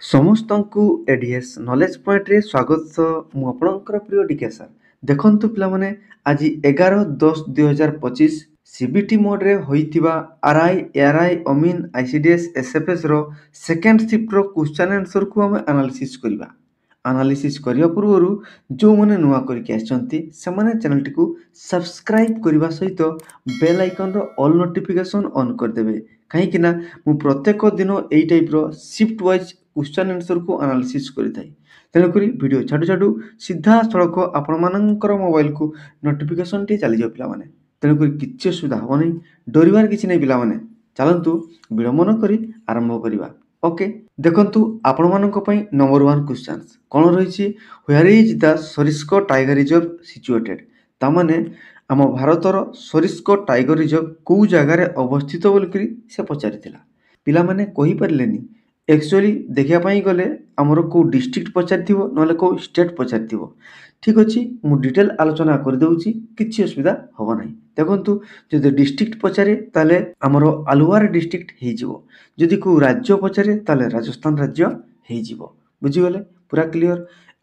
ସମସ୍ତଙ୍କୁ ADS knowledge ପଏଣ୍ଟରେ ସ୍ୱାଗତ। ମୁଁ ଆପଣଙ୍କର ପ୍ରିୟ ଡିକେ ସାର୍। ଦେଖନ୍ତୁ ପିଲାମାନେ, ଆଜି 11/10/2025 ସିବିଟି ମୋଡରେ ହୋଇଥିବା ଆର୍ଆଇ, ଏଆର୍ଆଇ, ଅମିନ୍, ଆଇସିଡିଏସ୍, ଏସ୍ଏଫଏସ୍ର ସେକେଣ୍ଡ ସିଫ୍ଟର କ୍ୱେଶ୍ଚନ୍ ଆନ୍ସରକୁ ଆମେ ଆନାଲିସିସ୍ କରିବା। ଆନାଲିସିସ୍ କରିବା ପୂର୍ବରୁ ଯେଉଁମାନେ ନୂଆ କରିକି ଆସିଛନ୍ତି ସେମାନେ ଚ୍ୟାନେଲଟିକୁ ସବସ୍କ୍ରାଇବ୍ କରିବା ସହିତ ବେଲ୍ ଆଇକନ୍ର ଅଲ୍ ନୋଟିଫିକେସନ୍ ଅନ୍ କରିଦେବେ। କାହିଁକିନା ମୁଁ ପ୍ରତ୍ୟେକ ଦିନ ଏଇ ଟାଇପ୍ର ସିଫ୍ଟ ୱାଇଜ୍ କ୍ୱେଶ୍ଚନ୍ ଆନ୍ସରକୁ ଆନାଲିସିସ୍ କରିଥାଏ। ତେଣୁକରି ଭିଡ଼ିଓ ଛାଡ଼ୁ ଛାଡ଼ୁ ସିଧାସଳଖ ଆପଣମାନଙ୍କର ମୋବାଇଲକୁ ନୋଟିଫିକେସନ୍ଟି ଚାଲିଯିବ ପିଲାମାନେ। ତେଣୁକରି କିଛି ଅସୁବିଧା ହେବ ନାହିଁ, ଡରିବାର କିଛି ନାହିଁ ପିଲାମାନେ। ଚାଲନ୍ତୁ ବିଳମ୍ବ ନ କରି ଆରମ୍ଭ କରିବା। ଓକେ, ଦେଖନ୍ତୁ ଆପଣମାନଙ୍କ ପାଇଁ ନମ୍ବର 1 କ୍ୱେଶ୍ଚନ୍ କ'ଣ ରହିଛି। Where is the Sariska tiger reserve situated? ତାମାନେ ଆମ ଭାରତର ସରିସ୍କ ଟାଇଗର ରିଜର୍ଭ କେଉଁ ଜାଗାରେ ଅବସ୍ଥିତ ବୋଲିକରି ସେ ପଚାରିଥିଲା। ପିଲାମାନେ କହିପାରିଲେନି। ଆକ୍ଚୁଆଲି ଦେଖିବା ପାଇଁ ଗଲେ ଆମର କେଉଁ ଡିଷ୍ଟ୍ରିକ୍ଟ ପଚାରିଥିବ, ନହେଲେ କେଉଁ ଷ୍ଟେଟ୍ ପଚାରିଥିବ। ଠିକ୍ ଅଛି, ମୁଁ ଡିଟେଲ୍ ଆଲୋଚନା କରିଦେଉଛି, କିଛି ଅସୁବିଧା ହେବ ନାହିଁ। ଦେଖନ୍ତୁ, ଯଦି ଡିଷ୍ଟ୍ରିକ୍ଟ ପଚାରେ ତାହେଲେ ଆମର ଆଲୱାର ଡିଷ୍ଟ୍ରିକ୍ଟ ହେଇଯିବ। ଯଦି କେଉଁ ରାଜ୍ୟ ପଚାରେ ତାହେଲେ ରାଜସ୍ଥାନ ରାଜ୍ୟ ହେଇଯିବ। ବୁଝିଗଲେ? ପୁରା କ୍ଲିଅର।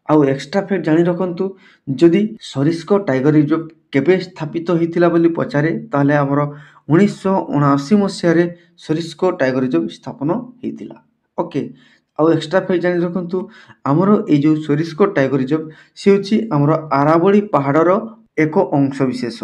ଆଉ ଏକ୍ସଟ୍ରା ଫ୍ୟାକ୍ଟ ଜାଣି ରଖନ୍ତୁ, ଯଦି ସରିସ୍କ ଟାଇଗର ରିଜର୍ଭ କେବେ ସ୍ଥାପିତ ହୋଇଥିଲା ବୋଲି ପଚାରେ ତାହେଲେ ଆମର 1979 ମସିହାରେ ସରିସ୍କ ଟାଇଗର ରିଜର୍ଭ ସ୍ଥାପନ ହୋଇଥିଲା। ଓକେ, ଆଉ ଏକ୍ସଟ୍ରା ଫ୍ୟାକ୍ଟ ଜାଣି ରଖନ୍ତୁ, ଆମର ଏଇ ଯେଉଁ ସରିସ୍କ ଟାଇଗର ରିଜର୍ଭ ସେ ହେଉଛି ଆମର ଆରାବଳୀ ପାହାଡ଼ର ଏକ ଅଂଶ ବିଶେଷ।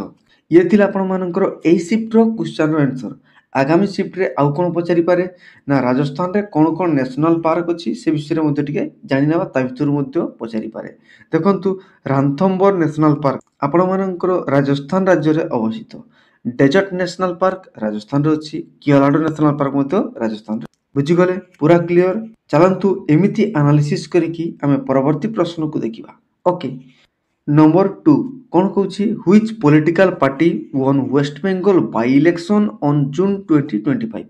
ଇଏ ଥିଲା ଆପଣମାନଙ୍କର ଏଇ ସିଫ୍ଟର କ୍ୱେଶ୍ଚନ୍ର ଆନ୍ସର। ଆଗାମୀ ସିଫ୍ଟରେ ଆଉ କ'ଣ ପଚାରିପାରେ ନା ରାଜସ୍ଥାନରେ କ'ଣ କ'ଣ ନ୍ୟାସନାଲ୍ ପାର୍କ ଅଛି ସେ ବିଷୟରେ ମଧ୍ୟ ଟିକେ ଜାଣିନେବା, ତା ଭିତରୁ ମଧ୍ୟ ପଚାରିପାରେ। ଦେଖନ୍ତୁ, ରାନ୍ଥମ୍ବୋର ନ୍ୟାସନାଲ୍ ପାର୍କ ଆପଣମାନଙ୍କର ରାଜସ୍ଥାନ ରାଜ୍ୟରେ ଅବସ୍ଥିତ। ଡେଜର୍ଟ ନ୍ୟାସନାଲ୍ ପାର୍କ ରାଜସ୍ଥାନରେ ଅଛି। କିଓଲାଡୁ ନ୍ୟାସନାଲ୍ ପାର୍କ ମଧ୍ୟ ରାଜସ୍ଥାନରେ। ବୁଝିଗଲେ? ପୁରା କ୍ଲିଅର। ଚାଲନ୍ତୁ ଏମିତି ଆନାଲିସିସ୍ କରିକି ଆମେ ପରବର୍ତ୍ତୀ ପ୍ରଶ୍ନକୁ ଦେଖିବା। ଓକେ, ନମ୍ବର 2 କ'ଣ କହୁଛି? Which political party won West Bengal by election on June 2025?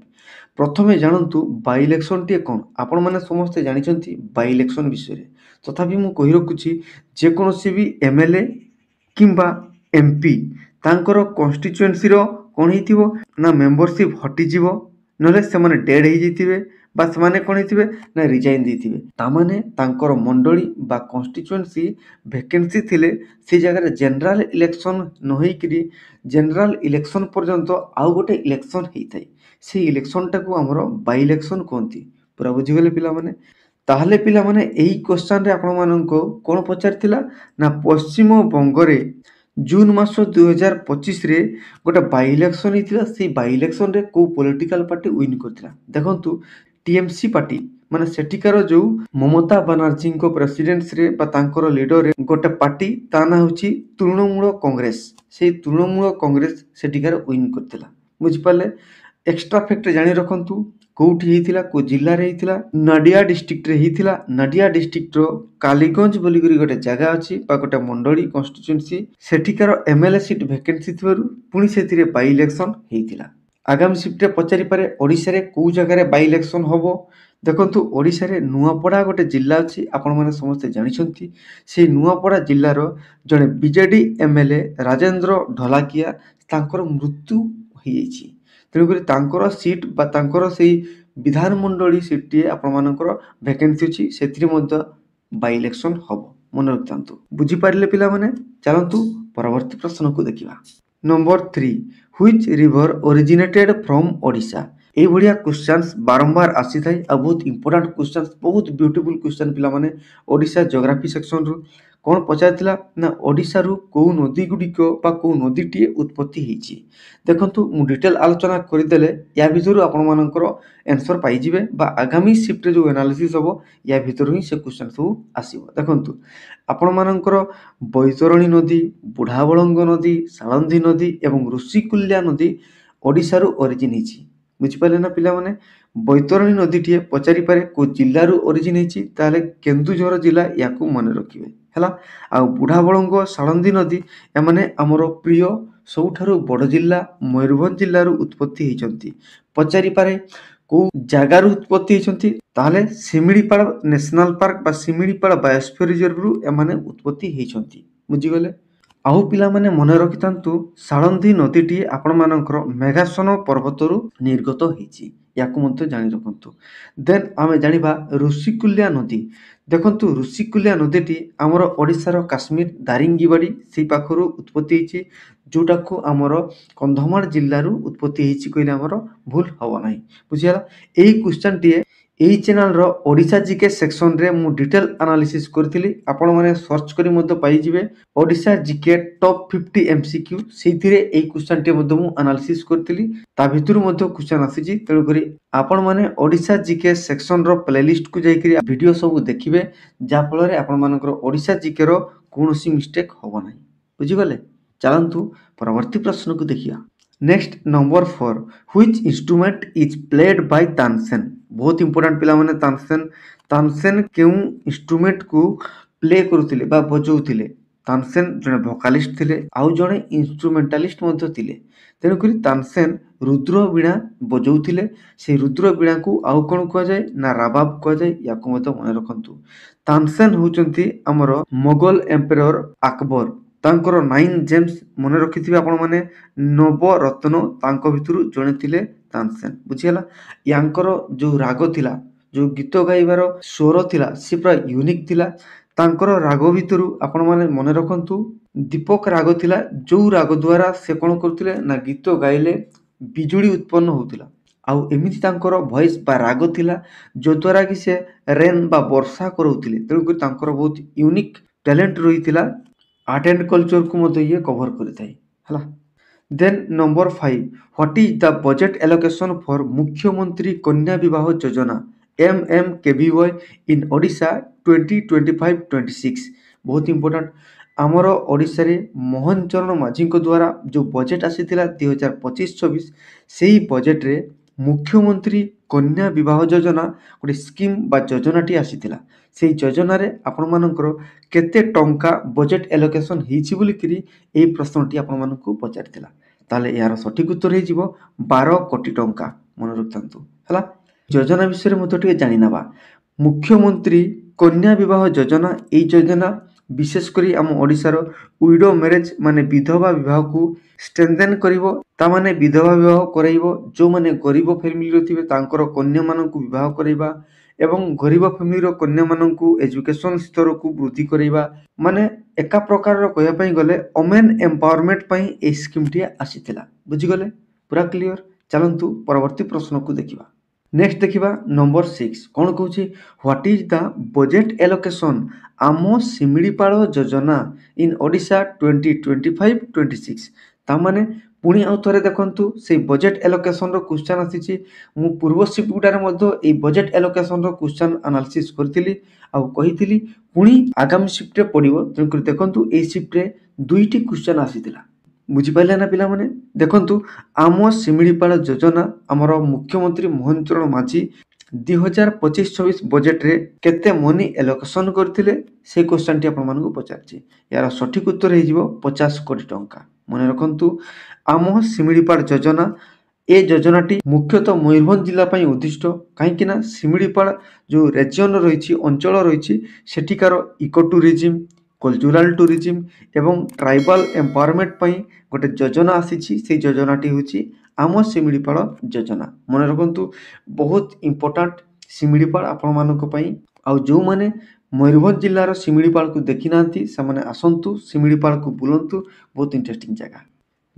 ପ୍ରଥମେ ଜାଣନ୍ତୁ ବାଇ ଇଲେକ୍ସନ୍ଟିଏ କ'ଣ। ଆପଣମାନେ ସମସ୍ତେ ଜାଣିଛନ୍ତି ବାଇ ଇଲେକ୍ସନ୍ ବିଷୟରେ। ତଥାପି ମୁଁ କହି ରଖୁଛି, ଯେକୌଣସି ବି ଏମ୍ଏଲ୍ଏ କିମ୍ବା ଏମ୍ପି ତାଙ୍କର କନଷ୍ଟିଚୁଏନ୍ସିର କ'ଣ ହେଇଥିବ ନା ମେମ୍ବରସିପ୍ ହଟିଯିବ, ନହେଲେ ସେମାନେ ଡେଡ୍ ହେଇଯାଇଥିବେ ବା ସେମାନେ କ'ଣ ହେଇଥିବେ ନା ରିଜାଇନ୍ ଦେଇଥିବେ। ତାମାନେ ତାଙ୍କର ମଣ୍ଡଳୀ ବା କନଷ୍ଟିଚୁଏନ୍ସି ଭେକେନ୍ସି ଥିଲେ ସେ ଜାଗାରେ ଜେନେରାଲ ଇଲେକ୍ସନ୍ ନ ହେଇକିରି ଜେନେରାଲ ଇଲେକ୍ସନ୍ ପର୍ଯ୍ୟନ୍ତ ଆଉ ଗୋଟେ ଇଲେକ୍ସନ୍ ହେଇଥାଏ। ସେଇ ଇଲେକ୍ସନ୍ଟାକୁ ଆମର ବାଇ ଇଲେକ୍ସନ୍ କୁହନ୍ତି। ପୁରା ବୁଝିଗଲେ ପିଲାମାନେ? ତାହେଲେ ପିଲାମାନେ ଏହି କ୍ୱେଶ୍ଚନ୍ରେ ଆପଣମାନଙ୍କୁ କ'ଣ ପଚାରିଥିଲା ନା ପଶ୍ଚିମବଙ୍ଗରେ ଜୁନ୍ ମାସ 2025ରେ ଗୋଟେ ବାଇ ଇଲେକ୍ସନ୍ ହେଇଥିଲା। ସେଇ ବାଇ ଇଲେକ୍ସନ୍ରେ କେଉଁ ପଲିଟିକାଲ ପାର୍ଟି ୱିନ୍ କରିଥିଲା? ଦେଖନ୍ତୁ, ଟିଏମ୍ସି ପାର୍ଟି ମାନେ ସେଠିକାର ଯେଉଁ ମମତା ବାନାର୍ଜୀଙ୍କ ପ୍ରେସିଡେନ୍ସିରେ ବା ତାଙ୍କର ଲିଡରରେ ଗୋଟେ ପାର୍ଟି, ତା ନାଁ ହେଉଛି ତୃଣମୂଳ କଂଗ୍ରେସ। ସେଇ ତୃଣମୂଳ କଂଗ୍ରେସ ସେଠିକାର ୱିନ୍ କରିଥିଲା। ବୁଝିପାରିଲେ? ଏକ୍ସଟ୍ରା ଫ୍ୟାକ୍ଟ ଜାଣି ରଖନ୍ତୁ, କେଉଁଠି ହେଇଥିଲା, କେଉଁ ଜିଲ୍ଲାରେ ହେଇଥିଲା? ନଡ଼ିଆ ଡିଷ୍ଟ୍ରିକ୍ଟରେ ହେଇଥିଲା। ନଡ଼ିଆ ଡିଷ୍ଟ୍ରିକ୍ଟର କାଲିଗଞ୍ଜ ବୋଲିକରି ଗୋଟେ ଜାଗା ଅଛି ବା ଗୋଟେ ମଣ୍ଡଳୀ କନଷ୍ଟିଚୁଏନ୍ସି, ସେଠିକାର ଏମ୍ଏଲ୍ଏ ସିଟ୍ ଭେକେନ୍ସି ଥିବାରୁ ପୁଣି ସେଥିରେ ବାଇ ଇଲେକ୍ସନ୍ ହେଇଥିଲା। ଆଗାମୀ ସିଫ୍ଟରେ ପଚାରିପାରେ ଓଡ଼ିଶାରେ କେଉଁ ଜାଗାରେ ବାଇ ଇଲେକ୍ସନ୍ ହେବ। ଦେଖନ୍ତୁ, ଓଡ଼ିଶାରେ ନୂଆପଡ଼ା ଗୋଟେ ଜିଲ୍ଲା ଅଛି, ଆପଣମାନେ ସମସ୍ତେ ଜାଣିଛନ୍ତି। ସେଇ ନୂଆପଡ଼ା ଜିଲ୍ଲାର ଜଣେ ବିଜେଡି ଏମ୍ଏଲ୍ଏ ରାଜେନ୍ଦ୍ର ଢୋଲାକିଆ ତାଙ୍କର ମୃତ୍ୟୁ ହୋଇଯାଇଛି। ତେଣୁକରି ତାଙ୍କର ସିଟ୍ ବା ତାଙ୍କର ସେଇ ବିଧାନମଣ୍ଡଳୀ ସିଟ୍ଟିଏ ଆପଣମାନଙ୍କର ଭେକେନ୍ସି ଅଛି, ସେଥିରେ ମଧ୍ୟ ବାଇ ଇଲେକ୍ସନ୍ ହେବ। ମନେ ରଖିଥାନ୍ତୁ। ବୁଝିପାରିଲେ ପିଲାମାନେ? ଚାଲନ୍ତୁ ପରବର୍ତ୍ତୀ ପ୍ରଶ୍ନକୁ ଦେଖିବା। Number 3, which river originated from Odisha? ଏଇଭଳିଆ କ୍ୱେଶ୍ଚନ୍ସ ବାରମ୍ବାର ଆସିଥାଏ ଆଉ ବହୁତ ଇମ୍ପୋର୍ଟାଣ୍ଟ କ୍ୱେଶ୍ଚନ୍ସ, ବହୁତ ବ୍ୟୁଟିଫୁଲ୍ କ୍ୱେଶ୍ଚନ୍ ପିଲାମାନେ। ଓଡ଼ିଶା ଜୋଗ୍ରାଫି ସେକ୍ସନରୁ କ'ଣ ପଚାରିଥିଲା ନା ଓଡ଼ିଶାରୁ କେଉଁ ନଦୀ ଗୁଡ଼ିକ ବା କେଉଁ ନଦୀଟିଏ ଉତ୍ପତ୍ତି ହେଇଛି? ଦେଖନ୍ତୁ, ମୁଁ ଡିଟେଲ୍ ଆଲୋଚନା କରିଦେଲେ ୟା ଭିତରୁ ଆପଣମାନଙ୍କର ଆନ୍ସର ପାଇଯିବେ ବା ଆଗାମୀ ସିଫ୍ଟରେ ଯେଉଁ ଆନାଲିସିସ୍ ହେବ ୟା ଭିତରୁ ହିଁ ସେ କ୍ୱେଶ୍ଚନ୍ ସବୁ ଆସିବ। ଦେଖନ୍ତୁ, ଆପଣମାନଙ୍କର ବୈତରଣୀ ନଦୀ, ବୁଢ଼ାବଳଙ୍ଗ ନଦୀ, ସାଳନ୍ଦୀ ନଦୀ ଏବଂ ଋଷିକୁଲ୍ୟା ନଦୀ ଓଡ଼ିଶାରୁ ଅରିଜିନ୍ ହେଇଛି। ବୁଝିପାରିଲେ ନା ପିଲାମାନେ? ବୈତରଣୀ ନଦୀଟିଏ ପଚାରିପାରେ କେଉଁ ଜିଲ୍ଲାରୁ ଅରିଜିନ୍ ହେଇଛି, ତାହେଲେ କେନ୍ଦୁଝର ଜିଲ୍ଲା ୟାକୁ ମନେ ରଖିବେ ହେଲା। ଆଉ ବୁଢ଼ାବଳଙ୍ଗ, ସାଳନ୍ଦୀ ନଦୀ ଏମାନେ ଆମର ପ୍ରିୟ ସବୁଠାରୁ ବଡ଼ ଜିଲ୍ଲା ମୟୂରଭଞ୍ଜ ଜିଲ୍ଲାରୁ ଉତ୍ପତ୍ତି ହେଇଛନ୍ତି। ପଚାରିପାରେ କେଉଁ ଜାଗାରୁ ଉତ୍ପତ୍ତି ହେଇଛନ୍ତି, ତାହେଲେ ଶିମିଳିପାଳ ନ୍ୟାସନାଲ୍ ପାର୍କ ବା ଶିମିଳିପାଳ ବାୟୋସ୍ଫିୟର ରିଜର୍ଭରୁ ଏମାନେ ଉତ୍ପତ୍ତି ହେଇଛନ୍ତି। ବୁଝିଗଲେ? ଆଉ ପିଲାମାନେ ମନେ ରଖିଥାନ୍ତୁ, ସାଳନ୍ଦୀ ନଦୀଟି ଆପଣମାନଙ୍କର ମେଘାସନ ପର୍ବତରୁ ନିର୍ଗତ ହେଇଛି। याकु मध्य जानि रखन्तु। देन आमे जानिबा ऋषिकुल्या नदी। देखन्तु ऋषिकुल्या नदीटी आमर ओडिशार काश्मीर दारिंगीबाड़ी सेई पाखरु उत्पत्ति ହେଇଛି, जोटाकू आमर कंधमाल जिल्लारू उत्पत्ति ହେଇଛି कहले आमर भूल हब नाही। बुझिगला एई क्वेश्चन टीए एई चैनल रो ओडिशा जीके सेक्शन रे मु डिटेल एनालिसिस करथिली, आपण माने सर्च करी मध्य पाई जिवे ओडिशा जीके टॉप 50 एमसीक्यू सेथिरे एई क्वेश्चन टे मध्य मु एनालिसिस करथिली, ता भितरु मध्य क्वेश्चन आसीची। तेणु करी आपण माने ओडिशा जीके सेक्शन रो प्लेलिस्ट को जाईकरी वीडियो सब देखिबे, जा फल रे आपण मानकर ओडिशा जीके रो कोनोसी मिस्टेक हब नाही। बुझि गले, चलंतु परवर्ती प्रश्न को देखिया। Next number 4, which instrument is played by Tansen. बहुत इंपोर्टेंट पिला माने तानसेन केउ इंस्ट्रूमेंट को प्ले करुथिले बा बजौथिले। तानसेन जने वोकालिस्ट थिले, आउ जने इंस्ट्रूमेंटालिस्ट मध्य थिले। तेणु करी तानसेन रुद्र वीणा बजौथिले। से रुद्र वीणा को आउ कोन कह जाय ना राबाब कह जाय, याकु मध्य मन रखन्तु। तानसेन होचंती हमर मोगल एम्परर अकबर, तांकर 9 जेम्स मन रखिथिबे आपण माने, नवरत्न तांको भितरु जणे थिले तानसेन। बुझियला यांकर जो राग थिला, जो गीत गाइबार स्वर थिला, से पूरा यूनिक थिला। तांकर राग भितरु आपण माने मन रखन्तु दीपक राग थिला, जो राग द्वारा से कोन करथिले ना गीत गाइले बिजुली उत्पन्न होउथिला। आउ एमिति तांकर वॉइस बा राग थिला, जो द्वारा कि से रेन बा वर्षा करौथिले। तेणु करी तांकर बहुत यूनिक टैलेंट रहिथिला। आर्ट एंड कल्चर को मध्य ये कवर करिथाय हला। Then number 5, what is the budget allocation for Mukhyamantri Kanya विवाह योजना MMKVY इन ओडिशा 2025-26। बहुत इंपोर्टेंट, आमर ओडिशा रे मोहन चरण माझी को द्वारा जो बजेट आसीथिला 2025-26, सेही बजेट रे मुख्यमंत्री कन्या विवाह योजना गोटे स्कीम बा योजनाटी आसीथिला। सेही योजना रे आपण मानकर केते टंका बजेट एलोकेशन हिची बोली करी एई प्रश्नटी आपण मानकु पचारिथिला। ताले यार सठिक उत्तर हे जिवो 12 कोटी टंका। मन रखथांतु हला। योजना विषय मते टिके जानि नबा। मुख्यमंत्री कन्या विवाह योजना, एई योजना विशेष करी आम ओडिशार विडो मैरेज माने विधवा विवाह को स्ट्रेंथेन करिवो। ता माने विधवा विवाह कराइबो, जो माने गरीब फैमिली रो थिबे तांकर कन्या मानकु विवाह कराइबा, एवं गरीब फैमिली रो कन्या मानकु एजुकेशन स्तर को वृद्धि कराइबा। माने एका प्रकार रो कहया पई गले वुमेन एम्पावरमेंट पई ए स्कीम टी आसीथिला। बुझि गले, पूरा क्लियर। चलंतु परवर्ती प्रश्न को देखिबा। नेक्स्ट देखिबा नंबर 6, कोन कहूची what is the budget allocation आम सिमिलीपाल योजना इन ओडिशा 2025-26। ता माने पुणी आउ थरे देखंतु से बजेट एलोकेशन रो क्वेश्चन आसीची। मु पूर्व शिफ्ट गुटार मध्य ए बजेट एलोकेशन रो क्वेश्चन एनालिसिस करथिली, आउ कहिथिली पुणी आगामी शिफ्ट रे पडिवो। तेणु देखंतु ए शिफ्ट रे दुईटी क्वेश्चन आसीथिला। बुझी पाइले ना पिला माने। देखंतु आम सिमिलीपाल योजना आमर मुख्यमंत्री मोहन चरण माझी 2025-26 बजेट रे केते मनी एलोकेशन करथिले, से क्वेश्चन टी आपण मानकु पचारछि। यार सठिक उत्तर हे जिवो 50 कोटी टंका। मन रखन्तु आम सिमिलीपाल योजना, ए योजनाटी मुख्यतः मयूरभंज जिला पई उद्दिष्ट। काहे कि ना सिमिलीपाल जो रीजन रहिछि, अंचल रहिछि, सेठिकार इको टूरिज्म, कल्चरल टूरिज्म एवं ट्राइबल एम्पावरमेंट पई गोटे योजना आसीछि। से योजनाटी होछि आम सिमिलीपाल योजना। मन रखन्तु बहुत इंपोर्टेंट सिमिलीपाल आपण मानक पई। आ जो माने मयूरभंज जिल्लार सिमिलीपाल को देखि नांती, से माने आसंतु सिमिलीपाल को बुलंतु, बहुत इंटरेस्टिंग जगह।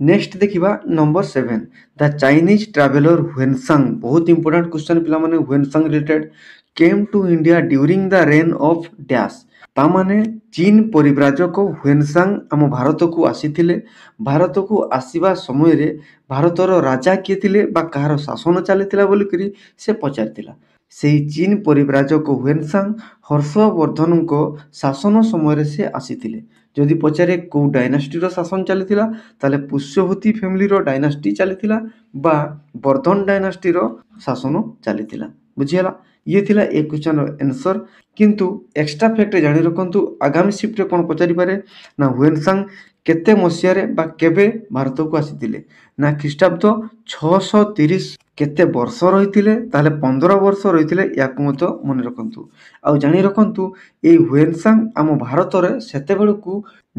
नेक्स्ट देखिबा number 7, the Chinese traveller Hiuen Tsang. बहुत इंपोर्टेंट क्वेश्चन पिला माने Hiuen Tsang related. Came to India during the reign of dash. ता माने चीन परिव्राजक ह्वेनसांग आम भारत को आसीथिले। भारत को आसीबा समय रे भारतर राजा किए थिले बा कहार शासन चलीथिला बोली करी से पचारथिला। सेही चीन परिव्राजक ह्वेनसांग हर्षवर्धन को शासन समय रे से आसीथिले। जदि पचारे को डायनास्टी रो शासन चलीथिला, ताले पुष्यभूति फैमिली रो डायनास्टी चलीथिला बा वर्धन डायनास्टी रो शासन चलीथिला। बुझियला, ये थिला ए क्वेश्चन रो आंसर। किंतु एक्स्ट्रा फैक्ट जानि रखंतु आगामी शिफ्ट रे कोन पचारि पारे ना ह्वेनसांग केते मसिया रे बा केबे भारत को आसीथिले ना ख्रीष्टाब्द 630 କେତେ ବର୍ଷ ରହିଥିଲେ ତାହେଲେ 15 ବର୍ଷ ରହିଥିଲେ ୟାକୁ ମଧ୍ୟ ମନେ ରଖନ୍ତୁ। ଆଉ ଜାଣି ରଖନ୍ତୁ ଏଇ ହ୍ୱେନସାଂ ଆମ ଭାରତରେ ସେତେବେଳକୁ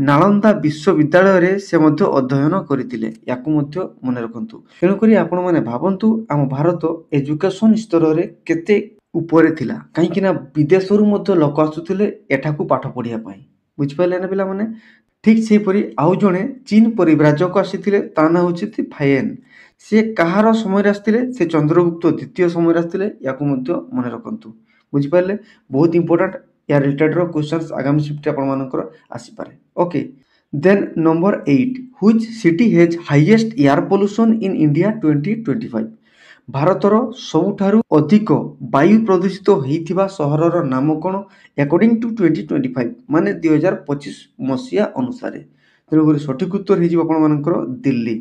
ନାଳନ୍ଦା ବିଶ୍ୱବିଦ୍ୟାଳୟରେ ସେ ମଧ୍ୟ ଅଧ୍ୟୟନ କରିଥିଲେ, ୟାକୁ ମଧ୍ୟ ମନେ ରଖନ୍ତୁ। ତେଣୁକରି ଆପଣମାନେ ଭାବନ୍ତୁ ଆମ ଭାରତ ଏଜୁକେସନ ସ୍ତରରେ କେତେ ଉପରେ ଥିଲା, କାହିଁକି ନା ବିଦେଶରୁ ମଧ୍ୟ ଲୋକ ଆସୁଥିଲେ ଏଠାକୁ ପାଠ ପଢ଼ିବା ପାଇଁ। ବୁଝିପାରିଲେ ନା ପିଲାମାନେ? ଠିକ୍ ସେହିପରି ଆଉ ଜଣେ ଚୀନ ପରିବ୍ରାଜକ ଆସିଥିଲେ, ତା ନାଁ ହେଉଛନ୍ତି ଫାଇଏନ୍। ସେ କାହାର ସମୟରେ ଆସିଥିଲେ? ସେ ଚନ୍ଦ୍ରଗୁପ୍ତ ଦ୍ୱିତୀୟ ସମୟରେ ଆସିଥିଲେ, ୟାକୁ ମଧ୍ୟ ମନେ ରଖନ୍ତୁ। ବୁଝିପାରିଲେ? ବହୁତ ଇମ୍ପୋର୍ଟାଣ୍ଟ, ୟା ରିଲେଟେଡ୍ର କ୍ୱେଶ୍ଚନ୍ସ ଆଗାମୀ ଶିଫ୍ଟରେ ଆପଣମାନଙ୍କର ଆସିପାରେ। Okay, then number 8, which city has highest air pollution in India 2025? ଭାରତର ସବୁଠାରୁ ଅଧିକ ବାୟୁ ପ୍ରଦୂଷିତ ହୋଇଥିବା ସହରର ନାମ କ'ଣ ଆକର୍ଡିଂ ଟୁ 2025, ମାନେ 2025 ମସିହା ଅନୁସାରେ? ତେଣୁକରି ସଠିକ୍ ଉତ୍ତର ହେଇଯିବ ଆପଣମାନଙ୍କର ଦିଲ୍ଲୀ।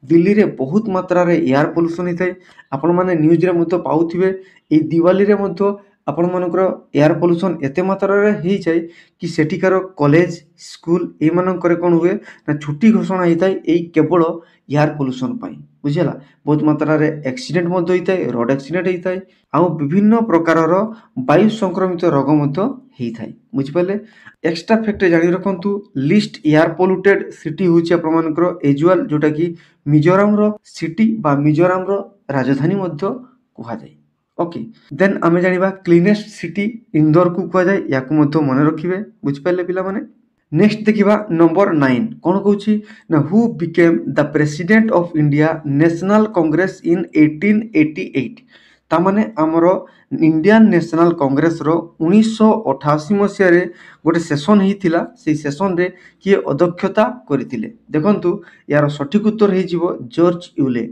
ଦିଲ୍ଲୀରେ ବହୁତ ମାତ୍ରାରେ ଏୟାର ପଲ୍ୟୁସନ୍ ହେଇଥାଏ। ଆପଣମାନେ ନ୍ୟୁଜ୍ରେ ମଧ୍ୟ ପାଉଥିବେ, ଏଇ ଦିୱାଲିରେ ମଧ୍ୟ ଆପଣମାନଙ୍କର ଏୟାର ପଲ୍ୟୁସନ୍ ଏତେ ମାତ୍ରାରେ ହେଇଯାଏ କି ସେଠିକାର କଲେଜ ସ୍କୁଲ ଏଇମାନଙ୍କରେ କ'ଣ ହୁଏ ନା ଛୁଟି ଘୋଷଣା ହେଇଥାଏ ଏଇ କେବଳ ଏୟାର ପଲ୍ୟୁସନ୍ ପାଇଁ। ବୁଝିହେଲା? ବହୁତ ମାତ୍ରାରେ ଆକ୍ସିଡେଣ୍ଟ ମଧ୍ୟ ହେଇଥାଏ, ରୋଡ଼ ଆକ୍ସିଡେଣ୍ଟ ହେଇଥାଏ, ଆଉ ବିଭିନ୍ନ ପ୍ରକାରର ବାୟୁ ସଂକ୍ରମିତ ରୋଗ ମଧ୍ୟ ହେଇଥାଏ। ବୁଝିପାରିଲେ? ଏକ୍ସଟ୍ରା ଫ୍ୟାକ୍ଟ ଜାଣି ରଖନ୍ତୁ, ଲିଷ୍ଟ ଏୟାର ପଲ୍ୟୁଟେଡ୍ ସିଟି ହେଉଛି ଆପଣମାନଙ୍କର ଏଜୁଆଲ, ଯେଉଁଟାକି ମିଜୋରାମର ସିଟି ବା ମିଜୋରାମର ରାଜଧାନୀ ମଧ୍ୟ କୁହାଯାଏ। ଓକେ, ଦେନ୍ ଆମେ ଜାଣିବା କ୍ଲିନେଷ୍ଟ ସିଟି ଇନ୍ଦୋରକୁ କୁହାଯାଏ, ୟାକୁ ମଧ୍ୟ ମନେ ରଖିବେ। ବୁଝିପାରିଲେ ପିଲାମାନେ? ନେକ୍ସଟ ଦେଖିବା ନମ୍ବର 9, କ'ଣ କହୁଛି ନା who became the president of India national congress in 1888? ତାମାନେ ଆମର ଇଣ୍ଡିଆନ୍ ନ୍ୟାସନାଲ କଂଗ୍ରେସର 1988 ମସିହାରେ ଗୋଟେ ସେସନ୍ ହେଇଥିଲା। ସେଇ ସେସନ୍ରେ କିଏ ଅଧ୍ୟକ୍ଷତା କରିଥିଲେ? ଦେଖନ୍ତୁ ୟାର ସଠିକ୍ ଉତ୍ତର ହେଇଯିବ ଜର୍ଜ ୟୁଲେ।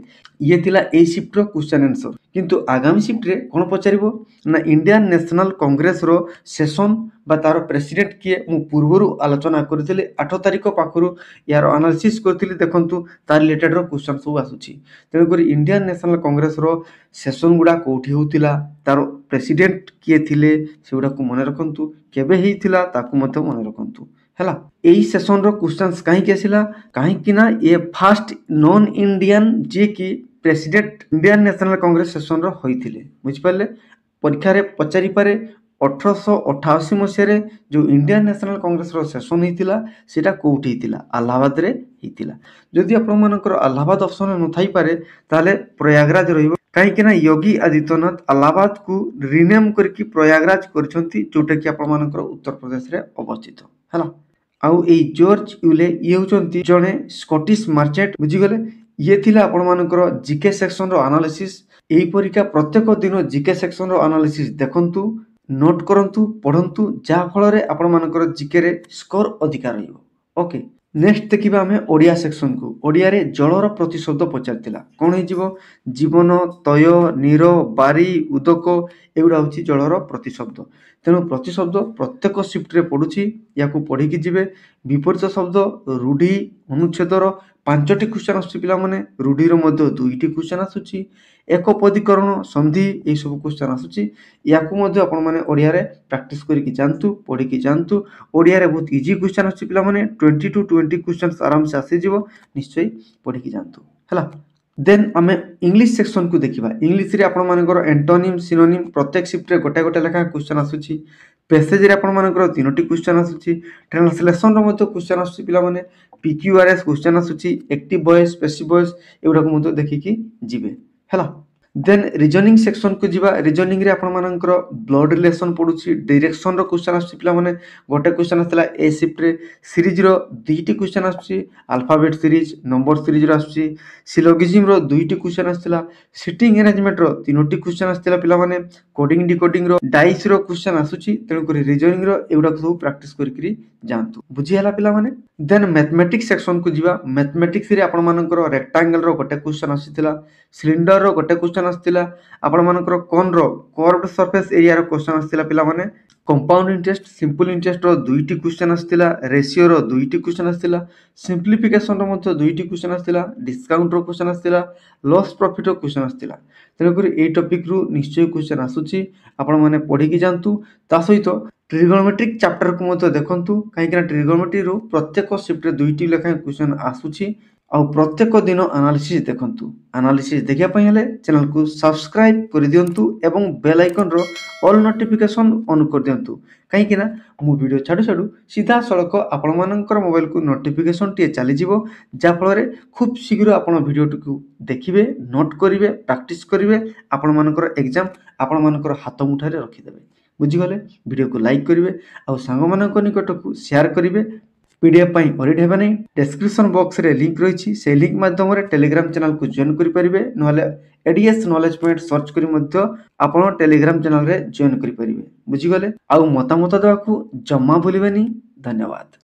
ଇଏ ଥିଲା ଏଇ ସିଫ୍ଟର କ୍ୱେଶ୍ଚନ୍ ଆନ୍ସର। କିନ୍ତୁ ଆଗାମୀ ସିଫ୍ଟରେ କ'ଣ ପଚାରିବ ନା ଇଣ୍ଡିଆନ୍ ନ୍ୟାସନାଲ କଂଗ୍ରେସର ସେସନ୍ ବା ତାର ପ୍ରେସିଡେଣ୍ଟ କିଏ? ମୁଁ ପୂର୍ବରୁ ଆଲୋଚନା କରିଥିଲି, 8 ତାରିଖ ପାଖରୁ ୟାର ଆନାଲିସିସ୍ କରିଥିଲି। ଦେଖନ୍ତୁ ତା ରିଲେଟେଡ୍ର କ୍ୱେଶ୍ଚନ୍ ସବୁ ଆସୁଛି। ତେଣୁକରି ଇଣ୍ଡିଆନ୍ ନ୍ୟାସନାଲ କଂଗ୍ରେସର ସେସନ୍ ଗୁଡ଼ା କେଉଁଠି ହେଉଥିଲା, ତାର ପ୍ରେସିଡେଣ୍ଟ କିଏ ଥିଲେ, ସେଗୁଡ଼ାକୁ ମନେ ରଖନ୍ତୁ। କେବେ ହେଇଥିଲା ତାକୁ ମଧ୍ୟ ମନେ ରଖନ୍ତୁ। ହେଲା, ଏଇ ସେସନ୍ର କ୍ୱେଶ୍ଚନ୍ସ କାହିଁକି ଆସିଲା? କାହିଁକି ନା ଏ ଫାଷ୍ଟ ନନ୍ ଇଣ୍ଡିଆନ୍ ଯିଏକି ପ୍ରେସିଡେଣ୍ଟ ଇଣ୍ଡିଆନ୍ ନ୍ୟାସନାଲ କଂଗ୍ରେସ ସେସନ୍ର ହୋଇଥିଲେ। ବୁଝିପାରିଲେ? ପରୀକ୍ଷାରେ ପଚାରିପାରେ 1888 ମସିହାରେ ଯେଉଁ ଇଣ୍ଡିଆନ୍ ନ୍ୟାସନାଲ କଂଗ୍ରେସର ସେସନ୍ ହେଇଥିଲା ସେଇଟା କେଉଁଠି ହେଇଥିଲା? ଆହ୍ଲାବାଦରେ ହେଇଥିଲା। ଯଦି ଆପଣମାନଙ୍କର ଆହ୍ଲାବାଦ ଅପସନ୍ ନଥାଇପାରେ ତାହେଲେ ପ୍ରୟାଗରାଜ ରହିବ, କାହିଁକି ନା ଯୋଗୀ ଆଦିତ୍ୟନାଥ ଆହ୍ଲାବାଦକୁ ରିନେମ୍ କରିକି ପ୍ରୟାଗରାଜ କରିଛନ୍ତି, ଯେଉଁଟାକି ଆପଣମାନଙ୍କର ଉତ୍ତରପ୍ରଦେଶରେ ଅବସ୍ଥିତ। ହେଲା, ଆଉ ଏଇ ଜର୍ଜ ୟୁଲେ ଇଏ ହେଉଛନ୍ତି ଜଣେ ସ୍କଟିଶ ମାର୍ଚେଣ୍ଟ। ବୁଝିଗଲେ? ଇଏ ଥିଲା ଆପଣମାନଙ୍କର ଜିକେ ସେକ୍ସନର ଆନାଲିସିସ୍। ଏହିପରିକା ପ୍ରତ୍ୟେକ ଦିନ ଜିକେ ସେକ୍ସନର ଆନାଲିସିସ୍ ଦେଖନ୍ତୁ, ନୋଟ୍ କରନ୍ତୁ, ପଢ଼ନ୍ତୁ, ଯାହାଫଳରେ ଆପଣମାନଙ୍କର ଜିକେରେ ସ୍କୋର ଅଧିକା ରହିବ। ଓକେ, ନେକ୍ସଟ ଦେଖିବା ଆମେ ଓଡ଼ିଆ ସେକ୍ସନକୁ। ଓଡ଼ିଆରେ ଜଳର ପ୍ରତିଶବ୍ଦ ପଚାରିଥିଲା। କ'ଣ ହେଇଯିବ? ଜୀବନ, ତୟ, ନୀର, ବାରି, ଉଦକ, ଏଗୁଡ଼ା ହେଉଛି ଜଳର ପ୍ରତିଶବ୍ଦ। ତେଣୁ ପ୍ରତିଶବ୍ଦ ପ୍ରତ୍ୟେକ ସିଫ୍ଟରେ ପଡ଼ୁଛି, ୟାକୁ ପଢ଼ିକି ଯିବେ। ବିପରୀତ ଶବ୍ଦ, ରୂଢ଼ି, ଅନୁଚ୍ଛେଦର 5ଟି କ୍ୱେଶ୍ଚନ୍ ଆସୁଛି ପିଲାମାନେ। ରୂଢ଼ିର ମଧ୍ୟ 2ଟି କ୍ୱେଶ୍ଚନ୍ ଆସୁଛି। ଏକପଦୀକରଣ, ସନ୍ଧି, ଏଇସବୁ କ୍ୱେଶ୍ଚନ୍ ଆସୁଛି। ୟାକୁ ମଧ୍ୟ ଆପଣମାନେ ଓଡ଼ିଆରେ ପ୍ରାକ୍ଟିସ୍ କରିକି ଯାଆନ୍ତୁ, ପଢ଼ିକି ଯାଆନ୍ତୁ। ଓଡ଼ିଆରେ ବହୁତ ଇଜି କ୍ୱେଶ୍ଚନ୍ ଆସୁଛି ପିଲାମାନେ, 20 to 20 କ୍ୱେଶ୍ଚନ୍ସ ଆରାମସେ ଆସିଯିବ। ନିଶ୍ଚୟ ପଢ଼ିକି ଯାଆନ୍ତୁ। ହେଲା, ଦେନ୍ ଆମେ ଇଂଲିଶ ସେକ୍ସନକୁ ଦେଖିବା। ଇଂଲିଶରେ ଆପଣମାନଙ୍କର ଏଣ୍ଟୋନିମ୍, ସିନୋନିମ୍ ପ୍ରତ୍ୟେକ ସିଫ୍ଟରେ ଗୋଟେ ଗୋଟେ ଲେଖାଏଁ କ୍ୱେଶ୍ଚନ୍ ଆସୁଛି। ପ୍ୟାସେଜରେ ଆପଣମାନଙ୍କର 3ଟି କ୍ୱେଶ୍ଚନ୍ ଆସୁଛି। ଟ୍ରାନ୍ସଲେସନର ମଧ୍ୟ କ୍ୱେଶ୍ଚନ୍ ଆସୁଛି ପିଲାମାନେ। PQRS କ୍ୱେଶ୍ଚନ୍ ଆସୁଛି। ଆକ୍ଟିଭ ଭଏସ୍, ପ୍ୟାସିଭ୍ ଭଏସ୍, ଏଗୁଡ଼ାକୁ ମଧ୍ୟ ଦେଖିକି ଯିବେ। ହେଲା, ଦେନ୍ ରିଜନିଂ ସେକ୍ସନକୁ ଯିବା। ରିଜନିଂରେ ଆପଣମାନଙ୍କର ବ୍ଲଡ୍ ରିଲେସନ୍ ପଡ଼ୁଛି। ଡିରେକ୍ସନର କ୍ୱେଶ୍ଚନ୍ ଆସୁଛି ପିଲାମାନେ। ଗୋଟେ କ୍ୱେଶ୍ଚନ୍ ଆସିଥିଲା ଏ ସିଫ୍ଟରେ। ସିରିଜର 2ଟି କ୍ୱେଶ୍ଚନ୍ ଆସୁଛି। ଆଲଫାବେଟ୍ ସିରିଜ୍, ନମ୍ବର ସିରିଜର ଆସୁଛି। ସିଲୋଗିଜିମ୍ର 2ଟି କ୍ୱେଶ୍ଚନ୍ ଆସିଥିଲା। ସିଟିଂ ଆରେଞ୍ଜମେଣ୍ଟର 3ଟି କ୍ୱେଶ୍ଚନ୍ ଆସିଥିଲା ପିଲାମାନେ। କୋଡ଼ିଂ ଡିକୋଡ଼ିଂର ଡାଇସ୍ର କ୍ୱେଶ୍ଚନ୍ ଆସୁଛି। ତେଣୁକରି ରିଜନିଂର ଏଗୁଡ଼ାକ ସବୁ ପ୍ରାକ୍ଟିସ୍ କରିକିରି ଯାଆନ୍ତୁ। ବୁଝିହେଲା ପିଲାମାନେ? ଦେନ୍ ମ୍ୟାଥମେଟିକ୍ସ ସେକ୍ସନକୁ ଯିବା। ମ୍ୟାଥମେଟିକ୍ସରେ ଆପଣମାନଙ୍କର ରେକ୍ଟାଙ୍ଗଲର ଗୋଟେ କ୍ୱେଶ୍ଚନ୍ ଆସିଥିଲା। ସିଲିଣ୍ଡରର ଗୋଟେ କ୍ୱେଶ୍ଚନ୍ ଆସିଥିଲା। ଆପଣମାନଙ୍କର କୋନ୍ର କର୍ଭଡ୍ ସର୍ଫେସ୍ ଏରିଆର କ୍ୱେଶ୍ଚନ୍ ଆସିଥିଲା ପିଲାମାନେ। କମ୍ପାଉଣ୍ଡ ଇଣ୍ଟରେଷ୍ଟ, ସିମ୍ପଲ୍ ଇଣ୍ଟରେଷ୍ଟର 2ଟି କ୍ୱେଶ୍ଚନ୍ ଆସିଥିଲା। ରେସିଓର 2ଟି କ୍ୱେଶ୍ଚନ୍ ଆସିଥିଲା। ସିମ୍ପ୍ଲିଫିକେସନର ମଧ୍ୟ 2ଟି କ୍ୱେଶ୍ଚନ୍ ଆସିଥିଲା। ଡିସ୍କାଉଣ୍ଟର କ୍ୱେଶ୍ଚନ୍ ଆସିଥିଲା। ଲସ୍ ପ୍ରଫିଟ୍ର କ୍ୱେଶ୍ଚନ୍ ଆସିଥିଲା। ତେଣୁକରି ଏଇ ଟପିକ୍ରୁ ନିଶ୍ଚୟ କ୍ୱେଶ୍ଚନ୍ ଆସୁଛି, ଆପଣମାନେ ପଢ଼ିକି ଯାଆନ୍ତୁ। ତା ସହିତ ଟ୍ରିଗୋନୋମେଟ୍ରିକ୍ ଚାପ୍ଟରକୁ ମଧ୍ୟ ଦେଖନ୍ତୁ, କାହିଁକିନା ଟ୍ରିଗୋନୋମେଟ୍ରିରୁ ପ୍ରତ୍ୟେକ ସିଫ୍ଟରେ 2ଟି ଲେଖାଏଁ କ୍ୱେଶ୍ଚନ୍ ଆସୁଛି। ଆଉ ପ୍ରତ୍ୟେକ ଦିନ ଆନାଲିସିସ୍ ଦେଖନ୍ତୁ। ଆନାଲିସିସ୍ ଦେଖିବା ପାଇଁ ହେଲେ ଚ୍ୟାନେଲକୁ ସବସ୍କ୍ରାଇବ୍ କରିଦିଅନ୍ତୁ ଏବଂ ବେଲ୍ ଆଇକନ୍ର ଅଲ୍ ନୋଟିଫିକେସନ୍ ଅନ୍ କରିଦିଅନ୍ତୁ। କାହିଁକିନା ମୁଁ ଭିଡ଼ିଓ ଛାଡ଼ୁ ସିଧାସଳଖ ଆପଣମାନଙ୍କର ମୋବାଇଲକୁ ନୋଟିଫିକେସନ୍ଟିଏ ଚାଲିଯିବ, ଯାହାଫଳରେ ଖୁବ୍ ଶୀଘ୍ର ଆପଣ ଭିଡ଼ିଓଟିକୁ ଦେଖିବେ, ନୋଟ୍ କରିବେ, ପ୍ରାକ୍ଟିସ୍ କରିବେ, ଆପଣମାନଙ୍କର ଏକ୍ଜାମ୍ ଆପଣମାନଙ୍କର ହାତ ମୁଠାରେ ରଖିଦେବେ। ବୁଝିଗଲେ? ଭିଡ଼ିଓକୁ ଲାଇକ୍ କରିବେ ଆଉ ସାଙ୍ଗମାନଙ୍କ ନିକଟକୁ ସେୟାର କରିବେ। PDF ପାଇଁ ୱରିଡ୍ ହେବେ ନାହିଁ। ଡେସ୍କ୍ରିପସନ୍ ବକ୍ସରେ ଲିଙ୍କ୍ ରହିଛି, ସେହି ଲିଙ୍କ୍ ମାଧ୍ୟମରେ ଟେଲିଗ୍ରାମ ଚ୍ୟାନେଲକୁ ଜଏନ୍ କରିପାରିବେ, ନହେଲେ ADS ନଲେଜ୍ ପଏଣ୍ଟ ସର୍ଚ୍ଚ କରି ମଧ୍ୟ ଆପଣ ଟେଲିଗ୍ରାମ ଚ୍ୟାନେଲରେ ଜଏନ୍ କରିପାରିବେ। ବୁଝିଗଲେ? ଆଉ ମତାମତ ଦେବାକୁ ଜମା ଭୁଲିବେନି। ଧନ୍ୟବାଦ।